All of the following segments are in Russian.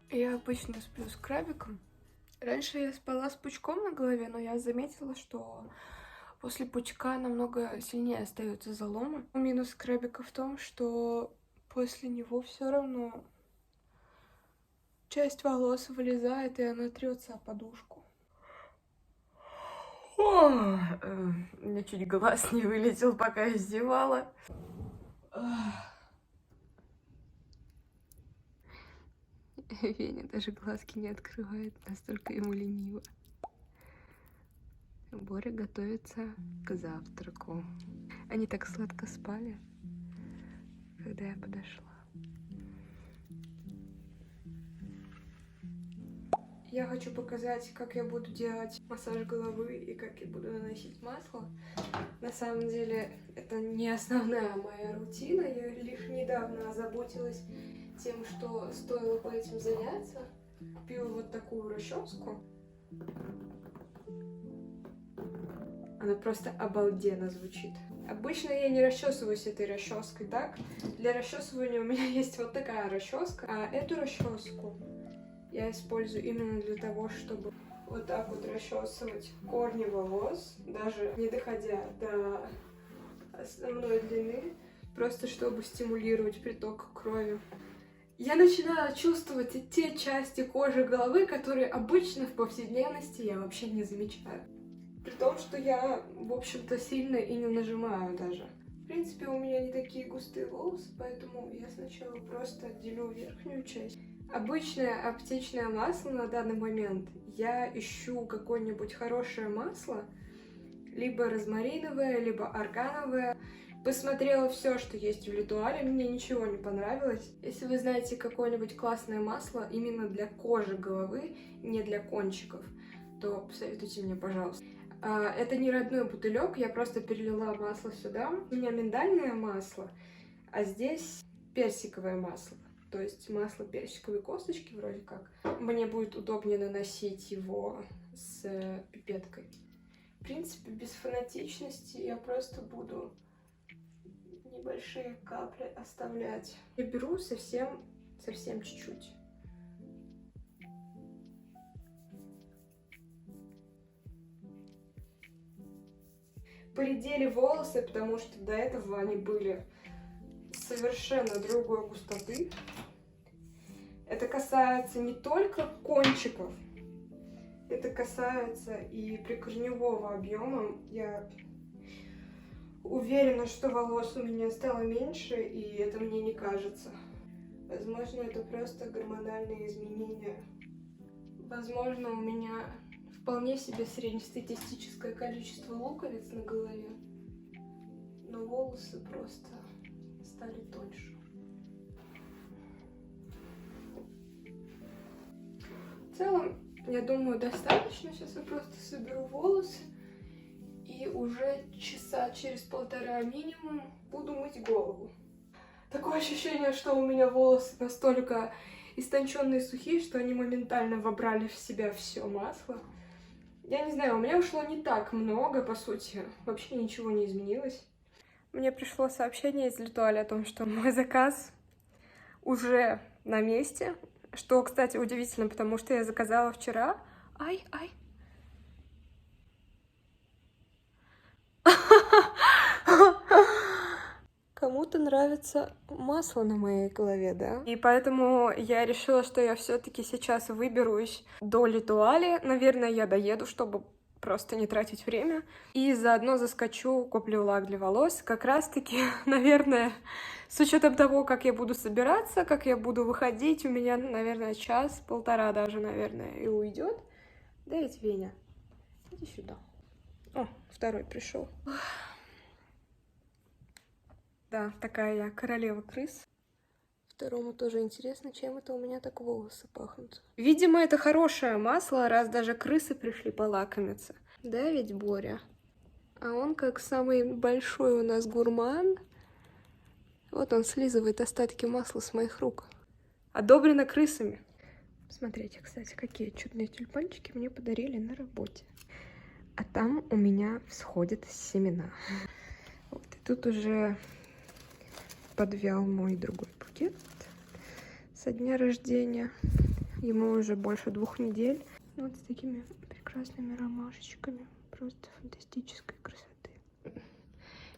Я обычно сплю с крабиком. Раньше я спала с пучком на голове, но я заметила, что после пучка намного сильнее остаются заломы. Минус крабика в том, что после него все равно часть волос вылезает, и она трется о подушку. У меня чуть глаз не вылетел, пока я зевала. Веня даже глазки не открывает, настолько ему лениво. Боря готовится к завтраку. Они так сладко спали, когда я подошла. Я хочу показать, как я буду делать массаж головы и как я буду наносить масло. На самом деле, это не основная моя рутина. Я лишь недавно озаботилась тем, что стоило по этим заняться. Купила вот такую расческу. Она просто обалденно звучит. Обычно я не расчесываюсь этой расческой, так? Для расчесывания у меня есть вот такая расческа, а эту расческу я использую именно для того, чтобы вот так вот расчесывать корни волос, даже не доходя до основной длины, просто чтобы стимулировать приток крови. Я начинаю чувствовать и те части кожи головы, которые обычно в повседневности я вообще не замечаю. При том, что я, в общем-то, сильно и не нажимаю даже. В принципе, у меня не такие густые волосы, поэтому я сначала просто отделю верхнюю часть. Обычное аптечное масло на данный момент. Я ищу какое-нибудь хорошее масло, либо розмариновое, либо аргановое. Посмотрела все, что есть в Литуале, мне ничего не понравилось. Если вы знаете какое-нибудь классное масло именно для кожи головы, не для кончиков, то посоветуйте мне, пожалуйста. Это не родной бутылек, я просто перелила масло сюда. У меня миндальное масло, а здесь персиковое масло. То есть масло персиковой косточки вроде как. Мне будет удобнее наносить его с пипеткой. В принципе, без фанатичности я просто буду небольшие капли оставлять. Я беру совсем чуть-чуть. Поредели волосы, потому что до этого они были совершенно другой густоты. Это касается не только кончиков, это касается и прикорневого объема. Я уверена, что волос у меня стало меньше, и это мне не кажется. Возможно, это просто гормональные изменения. Возможно, у меня вполне себе среднестатистическое количество луковиц на голове, но волосы просто стали тоньше. В целом, я думаю, достаточно. Сейчас я просто соберу волосы и уже часа через полтора минимум буду мыть голову. Такое ощущение, что у меня волосы настолько истонченные и сухие, что они моментально вобрали в себя все масло. Я не знаю, у меня ушло не так много, по сути. Вообще ничего не изменилось. Мне пришло сообщение из Литуаля о том, что мой заказ уже на месте. Что, кстати, удивительно, потому что я заказала вчера. Ай. Кому-то нравится масло на моей голове, да? И поэтому я решила, что я все-таки сейчас выберусь до Литуали. Наверное, я доеду, чтобы просто не тратить время. И заодно заскочу, куплю лак для волос. Как раз-таки, наверное, с учетом того, как я буду собираться, как я буду выходить, у меня, наверное, час-полтора даже, наверное, и уйдет. Да ведь, Веня, иди сюда. О, второй пришел. Да, такая я королева крыс. Второму тоже интересно, чем это у меня так волосы пахнут. Видимо, это хорошее масло, раз даже крысы пришли полакомиться. Да ведь, Боря? А он, как самый большой у нас гурман, вот он слизывает остатки масла с моих рук. Одобрено крысами. Смотрите, кстати, какие чудные тюльпанчики мне подарили на работе. А там у меня всходят семена. Вот, и тут уже подвял мой другой букет со дня рождения. Ему уже больше 2 недель. Вот с такими прекрасными ромашечками. Просто фантастической красоты.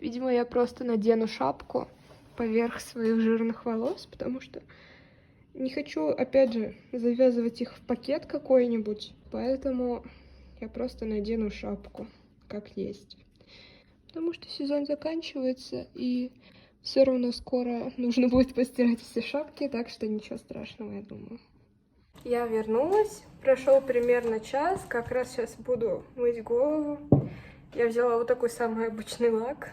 Видимо, я просто надену шапку поверх своих жирных волос, потому что не хочу, опять же, завязывать их в пакет какой-нибудь. Поэтому я просто надену шапку, как есть. Потому что сезон заканчивается, и все равно скоро нужно будет постирать все шапки, так что ничего страшного, я думаю. Я вернулась, прошел примерно час, как раз сейчас буду мыть голову. Я взяла вот такой самый обычный лак,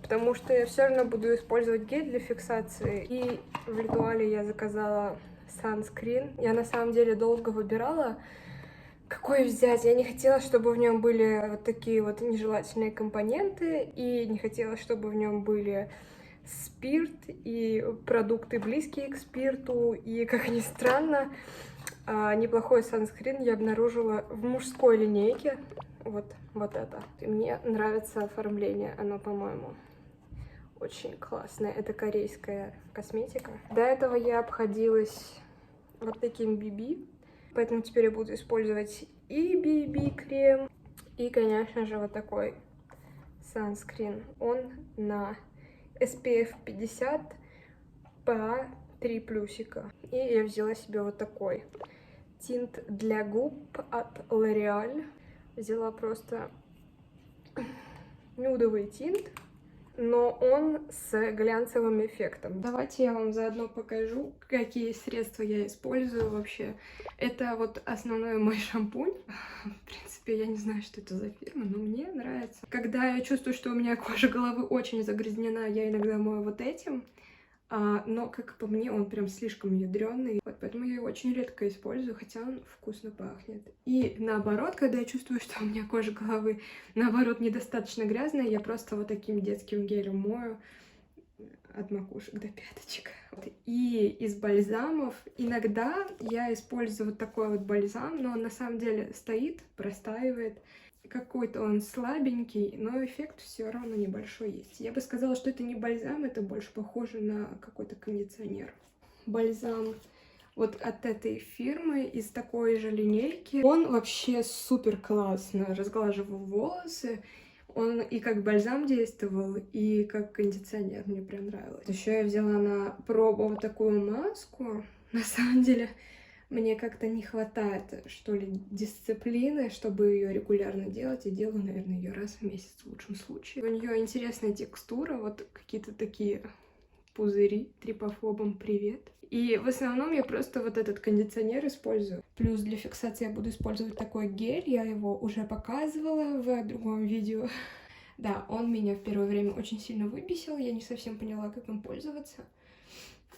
потому что я все равно буду использовать гель для фиксации. И в Ритуале я заказала санскрин. Я на самом деле долго выбирала, какой взять. Я не хотела, чтобы в нем были вот такие вот нежелательные компоненты, и не хотела, чтобы в нем были спирт и продукты, близкие к спирту. И, как ни странно, неплохой санскрин я обнаружила в мужской линейке. Вот это. И мне нравится оформление, оно, по-моему, очень классное. Это корейская косметика. До этого я обходилась вот таким BB. Поэтому теперь я буду использовать и BB-крем, и, конечно же, вот такой санскрин. Он на SPF 50 PA 3+. И я взяла себе вот такой тинт для губ от L'Oreal. Взяла просто нюдовый тинт, но он с глянцевым эффектом. Давайте я вам заодно покажу, какие средства я использую вообще. Это вот основной мой шампунь. В принципе, я не знаю, что это за фирма, но мне нравится. Когда я чувствую, что у меня кожа головы очень загрязнена, я иногда мою вот этим. Но, как по мне, он прям слишком ядреный, вот, поэтому я его очень редко использую, хотя он вкусно пахнет. И наоборот, когда я чувствую, что у меня кожа головы, наоборот, недостаточно грязная, я просто вот таким детским гелем мою от макушек до пяточек. И из бальзамов иногда я использую вот такой вот бальзам, но он на самом деле стоит, простаивает. Какой-то он слабенький, но эффект все равно небольшой есть. Я бы сказала, что это не бальзам, это больше похоже на какой-то кондиционер. Бальзам вот от этой фирмы из такой же линейки. Он вообще супер классно разглаживал волосы. Он и как бальзам действовал, и как кондиционер. Мне прям нравилось. Еще я взяла на пробу вот такую маску. На самом деле, мне как-то не хватает, что ли, дисциплины, чтобы ее регулярно делать. Я делаю, наверное, ее раз в месяц в лучшем случае. У нее интересная текстура, вот какие-то такие пузыри. Трипофобам привет. И в основном я просто вот этот кондиционер использую. Плюс для фиксации я буду использовать такой гель. Я его уже показывала в другом видео. Да, он меня в первое время очень сильно выбесил. Я не совсем поняла, как им пользоваться.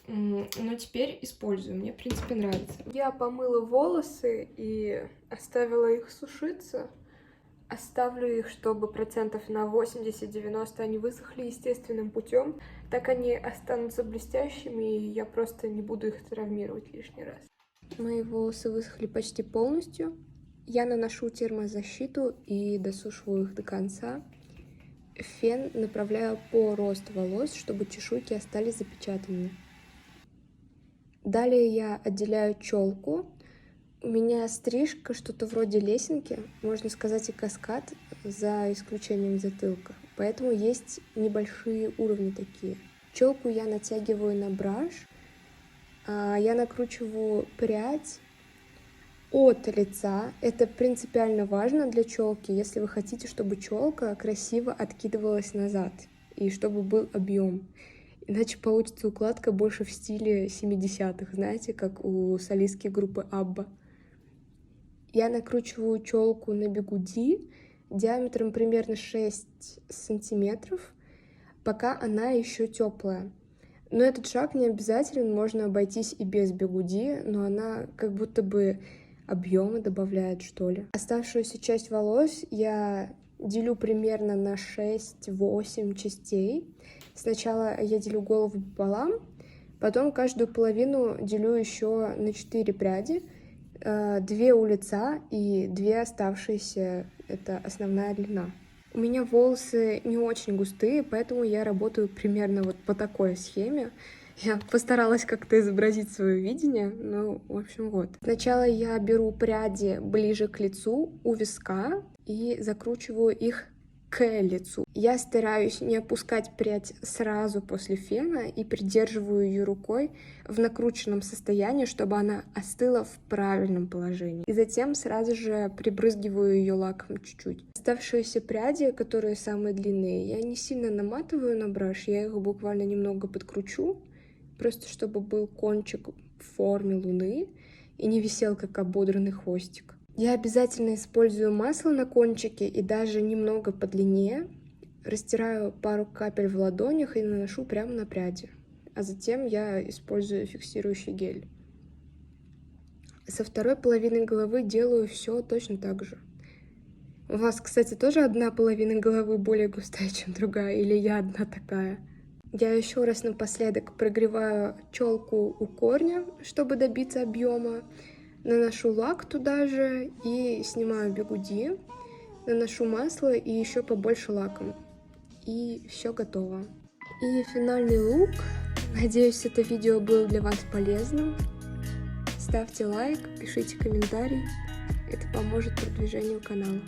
Но теперь использую, мне, в принципе, нравится. Я помыла волосы и оставила их сушиться. Оставлю их, чтобы процентов на 80-90 они высохли естественным путем. Так они останутся блестящими, и я просто не буду их травмировать лишний раз. Мои волосы высохли почти полностью. Я наношу термозащиту и досушиваю их до конца. Фен направляю по росту волос, чтобы чешуйки остались запечатанными. Далее я отделяю челку. У меня стрижка что-то вроде лесенки, можно сказать и каскад, за исключением затылка. Поэтому есть небольшие уровни такие. Челку я натягиваю на браш. Я накручиваю прядь от лица. Это принципиально важно для челки, если вы хотите, чтобы челка красиво откидывалась назад и чтобы был объем. Иначе получится укладка больше в стиле 70-х, знаете, как у солистки группы Абба. Я накручиваю челку на бигуди диаметром примерно 6 сантиметров, пока она еще теплая. Но этот шаг не обязателен, можно обойтись и без бигуди, но она как будто бы объема добавляет, что ли. Оставшуюся часть волос я делю примерно на 6-8 частей. Сначала я делю голову пополам, потом каждую половину делю еще на 4 пряди. 2 у лица и 2 оставшиеся, это основная длина. У меня волосы не очень густые, поэтому я работаю примерно вот по такой схеме. Я постаралась как-то изобразить свое видение, ну, в общем, вот. Сначала я беру пряди ближе к лицу, у виска, и закручиваю их к лицу. Я стараюсь не опускать прядь сразу после фена и придерживаю ее рукой в накрученном состоянии, чтобы она остыла в правильном положении. И затем сразу же прибрызгиваю ее лаком чуть-чуть. Оставшиеся пряди, которые самые длинные, я не сильно наматываю на браш, я их буквально немного подкручу, просто чтобы был кончик в форме луны и не висел как ободранный хвостик. Я обязательно использую масло на кончике и даже немного подлиннее. Растираю пару капель в ладонях и наношу прямо на пряди. А затем я использую фиксирующий гель. Со второй половиной головы делаю все точно так же. У вас, кстати, тоже одна половина головы более густая, чем другая, или я одна такая? Я еще раз напоследок прогреваю челку у корня, чтобы добиться объема. Наношу лак туда же и снимаю бигуди. Наношу масло и еще побольше лаком. И все готово. И финальный лук. Надеюсь, это видео было для вас полезным. Ставьте лайк, пишите комментарий. Это поможет продвижению канала.